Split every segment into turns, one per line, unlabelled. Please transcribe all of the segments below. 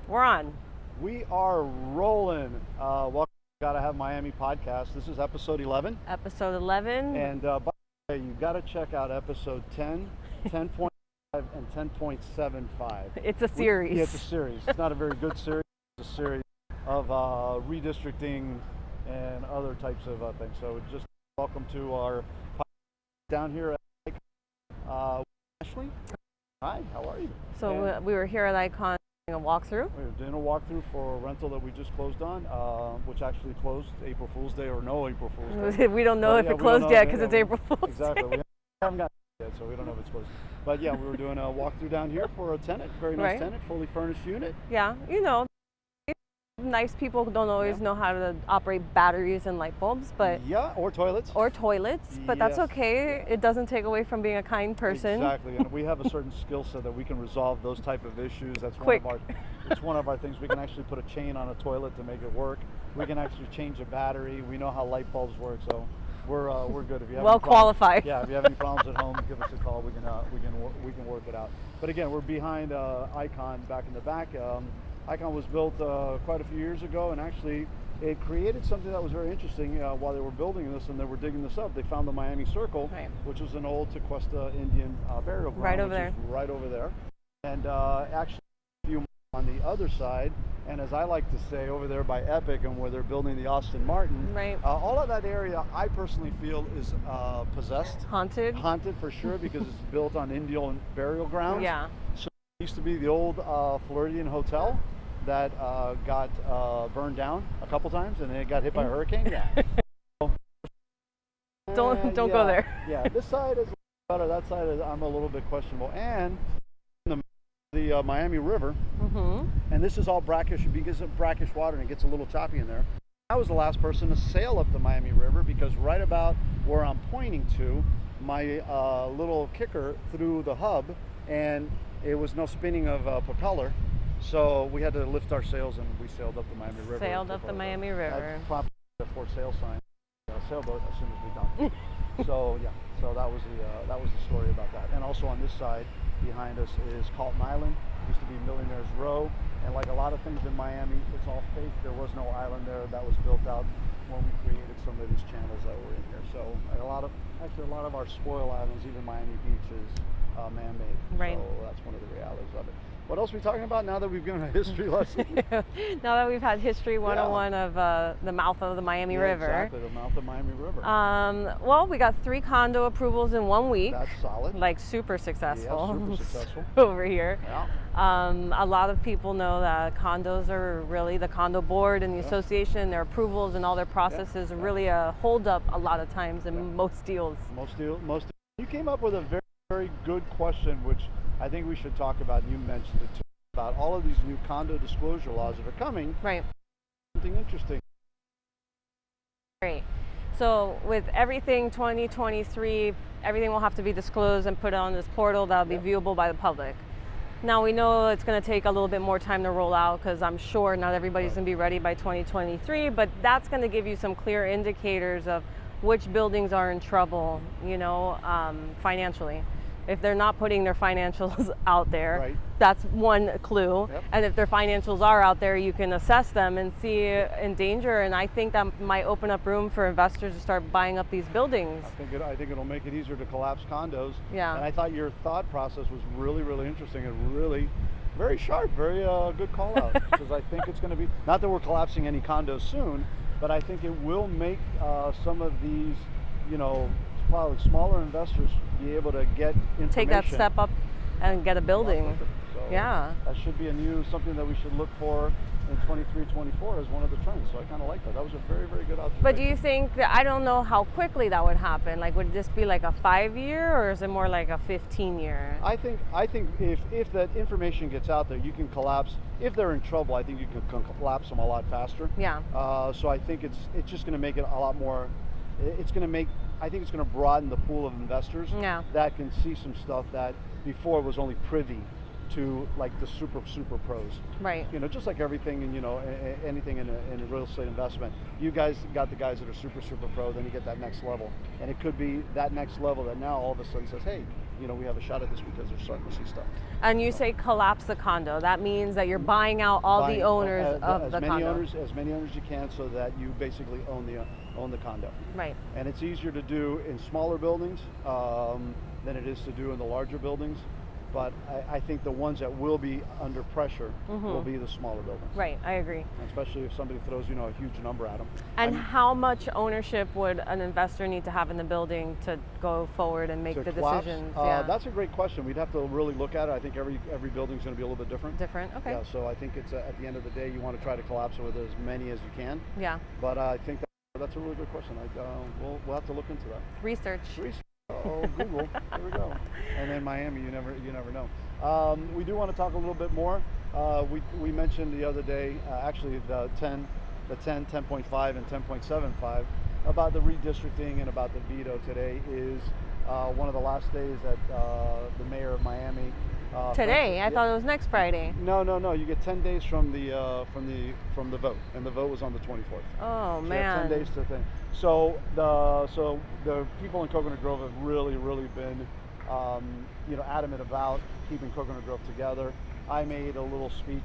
We're on.
We are rolling. Welcome to Gotta Have Miami podcast. This is episode 11.
Episode 11.
And by the way, you got to check out episode 10, 10.5, and 10.75.
It's a series.
Yeah, it's a series. It's not a very good series. It's a series of redistricting and other types of things. So just welcome to our podcast down here at Icon. Ashley, hi, how are you?
So we were here at Icon doing a walkthrough.
We were doing a walkthrough for a rental that we just closed on, which actually closed April Fool's Day or no April Fool's Day.
We don't know if it closed yet because it's April Fool's
Exactly.
Day.
We haven't got it yet, so we don't know if it's closed. But yeah, we were doing a walkthrough down here for a tenant, very nice tenant, fully furnished unit.
Yeah, you know, nice people don't always know how to operate batteries and light bulbs, but
yeah, or toilets.
But that's okay. It doesn't take away from being a kind person.
Exactly, and we have a certain skill set that we can resolve those type of issues. That's
Quick.
It's one of our things. We can actually put a chain on a toilet to make it work. We can actually change a battery. We know how light bulbs work, so we're good. If you have
well
any
qualified.
Yeah, if you have any problems at home, give us a call. We can work it out. But again, we're behind Icon back in the back. Icon was built quite a few years ago, and actually it created something that was very interesting while they were building this and they were digging this up. They found the Miami Circle, which was an old Tequesta Indian burial ground.
Right over there.
Right over there. And actually a few on the other side, and as I like to say, over there by Epic and where they're building the Austin Martin, all of that area I personally feel is possessed.
Haunted?
Haunted for sure, because it's built on Indian burial grounds.
Yeah.
So it used to be the old Floridian Hotel that got burned down a couple times, and then it got hit by a hurricane. Yeah.
Don't go there.
Yeah, this side is better. That side is I'm a little bit questionable. And the Miami River, and this is all brackish because of brackish water, and it gets a little choppy in there. I was the last person to sail up the Miami River because right about where I'm pointing to, my little kicker threw the hub, and it was no spinning of propeller. So we had to lift our sails and we sailed up the Miami River.
Sailed up the Miami River.
Promptly a for sale sign, sailboat as soon as we done. So yeah, so that was the story about that. And also on this side behind us is Colton Island. Used to be Millionaire's Row, and like a lot of things in Miami, it's all fake. There was no island there. That was built out when we created some of these channels that were in here. So a lot of our spoil islands, even Miami Beach, is man-made.
Right.
So that's one of the realities of it. What else are we talking about now that we've given a history lesson?
Now that we've had history 101 of the mouth of the Miami River.
Exactly, the mouth of Miami River.
Well, we got 3 condo approvals in 1 week.
That's solid.
Like super successful.
Yeah, super successful.
Over here.
Yeah.
A lot of people know that condos are really, the condo board and the association, their approvals and all their processes are really a hold up a lot of times in most deals.
Most deals. You came up with a very, very good question, which I think we should talk about, and you mentioned it too, about all of these new condo disclosure laws that are coming.
Right.
Something interesting.
Right. So with everything 2023, everything will have to be disclosed and put on this portal that will be viewable by the public. Now we know it's going to take a little bit more time to roll out because I'm sure not everybody's going to be ready by 2023, but that's going to give you some clear indicators of which buildings are in trouble, financially. If they're not putting their financials out there, that's one clue. And if their financials are out there, you can assess them and see in danger. And I think that might open up room for investors to start buying up these buildings.
I think it'll make it easier to collapse condos.
Yeah.
And I thought your thought process was really, really interesting and really very sharp, very good call out. Because I think it's going to be, not that we're collapsing any condos soon, but I think it will make some of these, probably smaller investors be able to get information.
Take that step up and get a building.
So
yeah.
That should be something that we should look for in 23, 24 as one of the trends. So I kind of like that. That was a very, very good observation.
But do you think that, I don't know how quickly that would happen. Like, would this be like a 5-year or is it more like a 15-year?
I think if that information gets out there, you can collapse. If they're in trouble, I think you can collapse them a lot faster.
Yeah.
So I think it's just going to make it a lot more. I think it's going to broaden the pool of investors that can see some stuff that before was only privy to like the super pros.
Right.
Just like everything in anything in a real estate investment. You guys got the guys that are super pro, then you get that next level. And it could be that next level that now all of a sudden says, hey, we have a shot at this because they're starting to see stuff.
And you say collapse the condo. That means that you're buying out all the owners of the condo.
As many owners you can, so that you basically own the condo.
Right.
And it's easier to do in smaller buildings than it is to do in the larger buildings. But I think the ones that will be under pressure will be the smaller buildings.
Right, I agree.
Especially if somebody throws, a huge number at them.
And how much ownership would an investor need to have in the building to go forward and make the
collapse?
decisions?
That's a great question. We'd have to really look at it. I think every building's going to be a little bit different.
Different, okay.
Yeah, so I think it's at the end of the day, you want to try to collapse it with as many as you can.
Yeah.
But I think that's a really good question. We'll have to look into that.
Research.
Oh, Google. There we go. And then Miami, you never know. We do want to talk a little bit more. We mentioned the other day, actually the 10.5 and 10.75 about the redistricting and about the veto. Today is one of the last days that the mayor of Miami.
Today? I thought it was next Friday.
No. You get 10 days from the vote, and the vote was on the 24th.
Oh,
so
man.
10 days to think. So the people in Coconut Grove have really been adamant about keeping Coconut Grove together. I made a little speech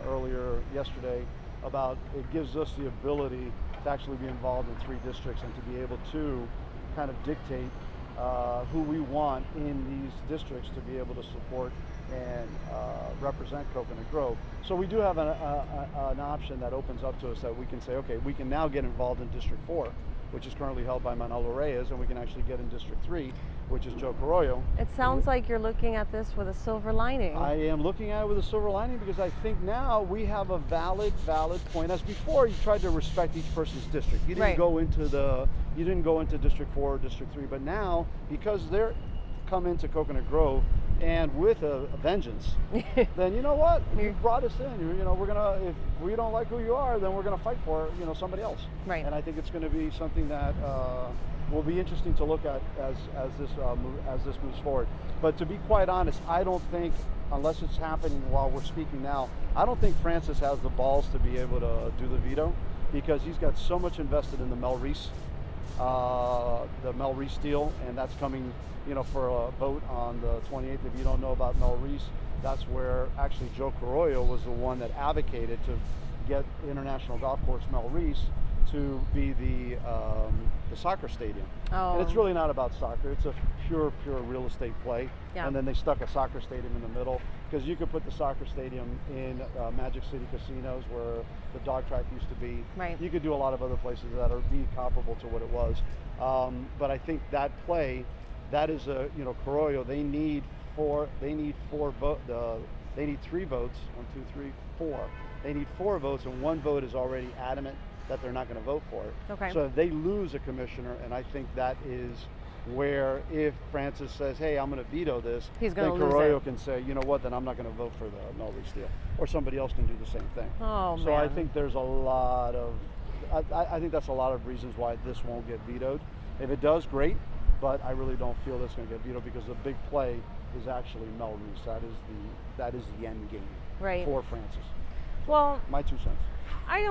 earlier yesterday about it gives us the ability to actually be involved in 3 districts and to be able to kind of dictate who we want in these districts to be able to support and represent Coconut Grove. So we do have an option that opens up to us that we can say, okay, we can now get involved in District 4, which is currently held by Manolo Reyes, and we can actually get in District 3, which is Joe Carollo.
It sounds like you're looking at this with a silver lining.
I am looking at it with a silver lining because I think now we have a valid point. As before, you tried to respect each person's district. You didn't go into District 4 or District 3, but now because they're come into Coconut Grove and with a vengeance, then you know what? You brought us in. We're gonna, if we don't like who you are, then we're gonna fight for somebody else.
Right.
And I think it's going to be something that will be interesting to look at as this moves forward. But to be quite honest, I don't think, unless it's happening while we're speaking now, I don't think Francis has the balls to be able to do the veto because he's got so much invested in the Mel Reese deal, and that's coming for a vote on the 28th. If you don't know about Mel Reese, that's where actually Joe Carollo was the one that advocated to get International Golf Course Mel Reese to be the soccer stadium.
Oh.
And it's really not about soccer. It's a pure real estate play.
Yeah.
And then they stuck a soccer stadium in the middle because you could put the soccer stadium in Magic City Casinos where the dog track used to be.
Right.
You could do a lot of other places that are comparable to what it was. But I think that play, that is Carollo. They need 3 votes. 1, 2, 3, 4. They need 4 votes, and 1 vote is already adamant that they're not going to vote for it.
Okay.
So if they lose a commissioner, and I think that is where if Francis says, hey, I'm going to veto this,
then
Carollo can say, you know what, then I'm not going to vote for the Mel Reese deal. Or somebody else can do the same thing.
Oh,
so
man.
I think there's a lot of, I think that's a lot of reasons why this won't get vetoed. If it does, great, but I really don't feel that's going to get vetoed because the big play is actually Mel Reese. That is the end game for Francis.
Well,
my 2 cents.
I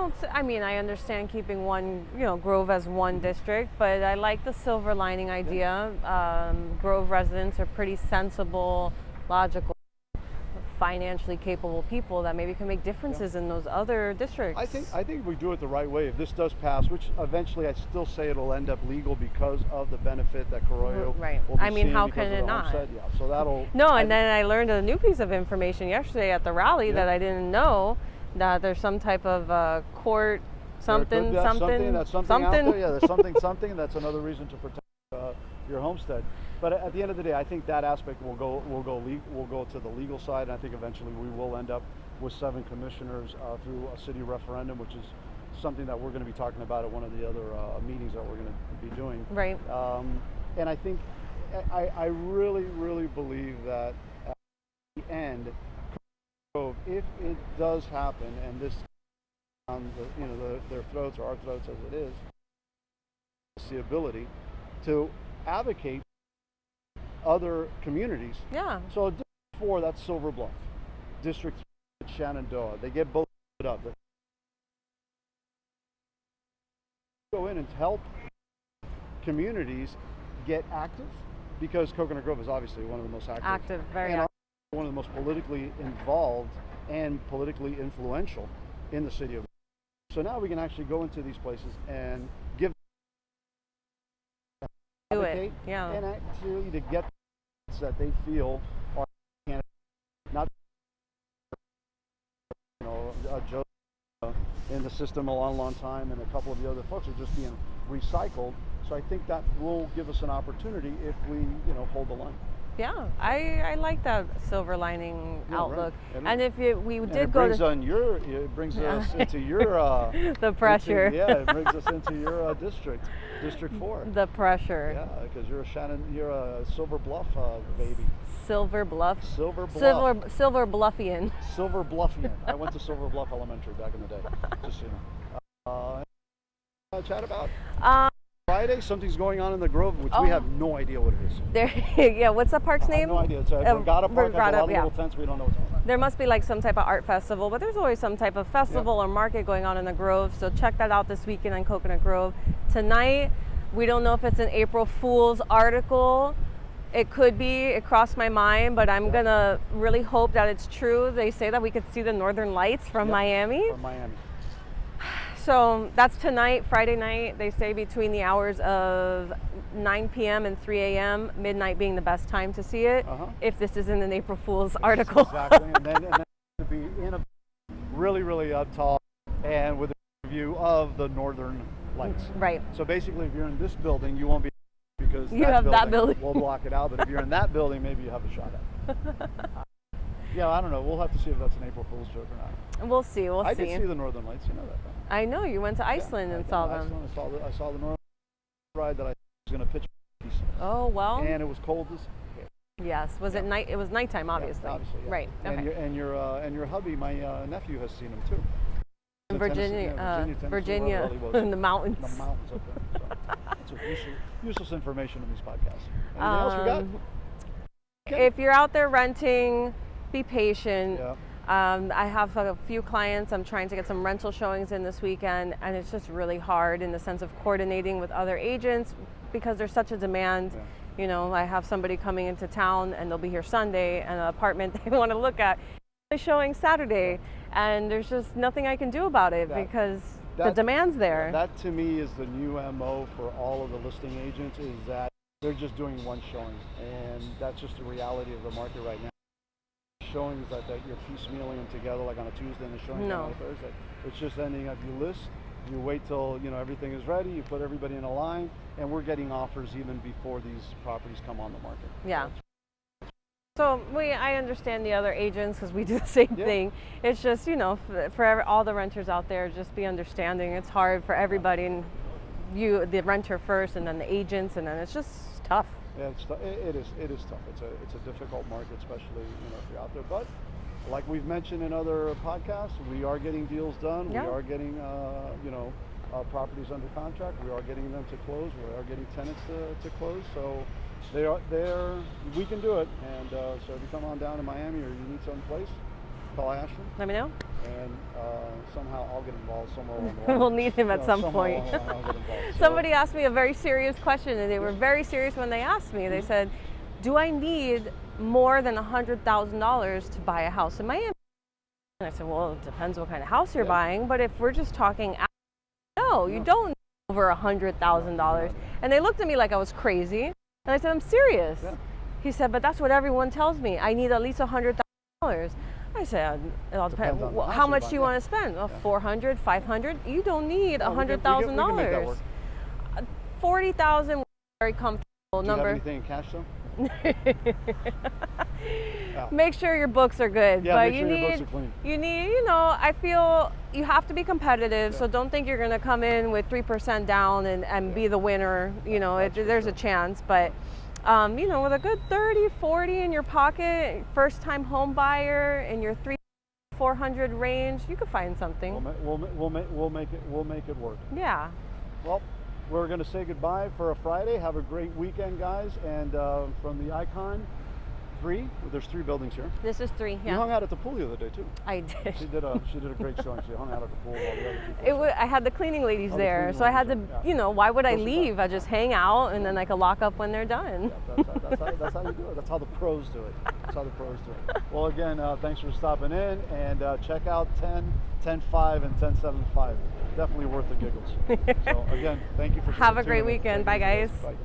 understand keeping one, Grove as one district, but I like the silver lining idea. Grove residents are pretty sensible, logical, financially capable people that maybe can make differences in those other districts.
I think if we do it the right way, if this does pass, which eventually I still say it'll end up legal because of the benefit that Carollo will be
how can it not?
Homestead. Yeah, so that'll.
Then I learned a new piece of information yesterday at the rally that I didn't know. That there's some type of court something.
That's something out there. Yeah, there's something. That's another reason to protect your homestead. But at the end of the day, I think that aspect will go to the legal side, and I think eventually we will end up with 7 commissioners through a city referendum, which is something that we're going to be talking about at one of the other meetings that we're going to be doing.
Right.
And I think I really believe that at the end, if it does happen, and this on their throats or our throats as it is, the ability to advocate other communities. Yeah. So District 4, that's Silver Bluff. District 3, Shenandoah. They get both up. Go in and help communities get active because Coconut Grove is obviously one of the most active,
very
and
active.
one of the most politically involved and politically influential in the city of. So now we can actually go into these places and give,
Do
advocate,
it, yeah.
and actually to get that they feel are not, you know, Joe in the system a long time, and a couple of the other folks are just being recycled. So I think that will give us an opportunity if we, you know, hold the line.
Yeah, I like that silver lining outlook.
Right.
And if we
And
did
it
go
brings
to
it brings us into your
the pressure.
it brings us into your district 4.
The pressure.
Yeah, because you're a Silver Bluff baby.
Silver Bluff.
Silver Bluff.
Silver Bluffian.
Silver Bluffian. I went to Silver Bluff Elementary back in the day. Just so you know. Chat about. Friday, something's going on in the Grove, which we have no idea what it is.
Yeah, what's the park's name?
I have no idea. It's a Regatta Park, has a lot of
yeah.
little tents. We don't know what's going on.
There must be like some type of art festival, but there's always some type of festival or market going on in the Grove. So check that out this weekend in Coconut Grove. Tonight, we don't know if it's an April Fool's article. It could be. It crossed my mind, but I'm gonna really hope that it's true. They say that we could see the northern lights from Miami.
From Miami.
So that's tonight, Friday night. They say between the hours of 9 p.m. and 3 a.m., midnight being the best time to see it, if this isn't an April Fool's article.
Exactly, and then to be in a really up tall and with a view of the northern lights.
Right.
So basically, if you're in this building, you won't be, because
you have that building
will block it out. But if you're in that building, maybe you have a shot at it. Yeah, I don't know. We'll have to see if that's an April Fool's joke or not.
We'll see.
I did see the northern lights. You know that, though.
I know you went to Iceland and saw them.
I saw the northern ride that I was going to pitch.
Oh well.
And it was cold as.
Yes. Was it night? It was nighttime, obviously.
Yeah, obviously. Yeah.
Right. Okay.
And your hubby, my nephew, has seen them too.
In Virginia, in the mountains.
The mountains up there. So it's useless information in these podcasts. Anything else we got? Okay.
If you're out there renting, be patient.
Yeah.
I have a few clients. I'm trying to get some rental showings in this weekend, and it's just really hard in the sense of coordinating with other agents because there's such a demand.
Yeah.
You know, I have somebody coming into town and they'll be here Sunday, and an apartment they want to look at is showing Saturday, and there's just nothing I can do about it because the demand's there.
That to me is the new MO for all of the listing agents, is that they're just doing one showing, and that's just the reality of the market right now. Showings that you're piecemealing them together, like on a Tuesday and a showing on a Thursday. It's just ending up, you list, you wait till everything is ready, you put everybody in a line, and we're getting offers even before these properties come on the market.
Yeah. So I understand the other agents because we do the same thing. It's just, for all the renters out there, just be understanding. It's hard for everybody, and you, the renter first, and then the agents, and then it's just tough.
Yeah, it is tough. It's a difficult market, especially if you're out there. But like we've mentioned in other podcasts, we are getting deals done.
Yeah.
We are getting properties under contract. We are getting them to close. We are getting tenants to close. So we can do it. And so if you come on down to Miami or you need some place, call Ashton.
Let me know.
And somehow I'll get involved somewhere along the line.
We'll need him at some point.
I'll get involved.
Somebody asked me a very serious question, and they were very serious when they asked me. They said, do I need more than $100,000 to buy a house in Miami? And I said, well, it depends what kind of house you're buying, but if we're just talking, no, you don't need over $100,000. And they looked at me like I was crazy, and I said, I'm serious.
Yeah.
He said, but that's what everyone tells me. I need at least $100,000. I said, it all depends. How much do you want to spend? $400, $500? You don't need $100,000. $40,000 very comfortable number.
Do you have anything in cash though?
Make sure your books are good.
Yeah,
but
make sure your books are clean.
You need, I feel you have to be competitive. So don't think you're going to come in with 3% down and be the winner. There's a chance, but. With a good 30, 40 in your pocket, first-time home buyer in your $300-400 range, you could find something.
We'll make it work.
Yeah.
Well, we're going to say goodbye for a Friday. Have a great weekend, guys. And from the Icon 3. There's 3 buildings here.
This is 3.
You
Yeah.
hung out at the pool the other day too.
I did.
She did a great showing. She hung out at the pool while the other people.
I had the cleaning ladies
Oh, the
there,
cleaning
so I had to,
ladies, yeah.
why would I
Close the
leave? I just hang out, and then I could lock up when they're done.
Yeah, that's how you do it. That's how the pros do it. That's how the pros do it. Well, again, thanks for stopping in, and check out 10, 10.5, and 10.75. Definitely worth the giggles. So again, thank you for
Have a great
tuning in.
weekend.
Thank
Bye,
you,
guys.
Bye.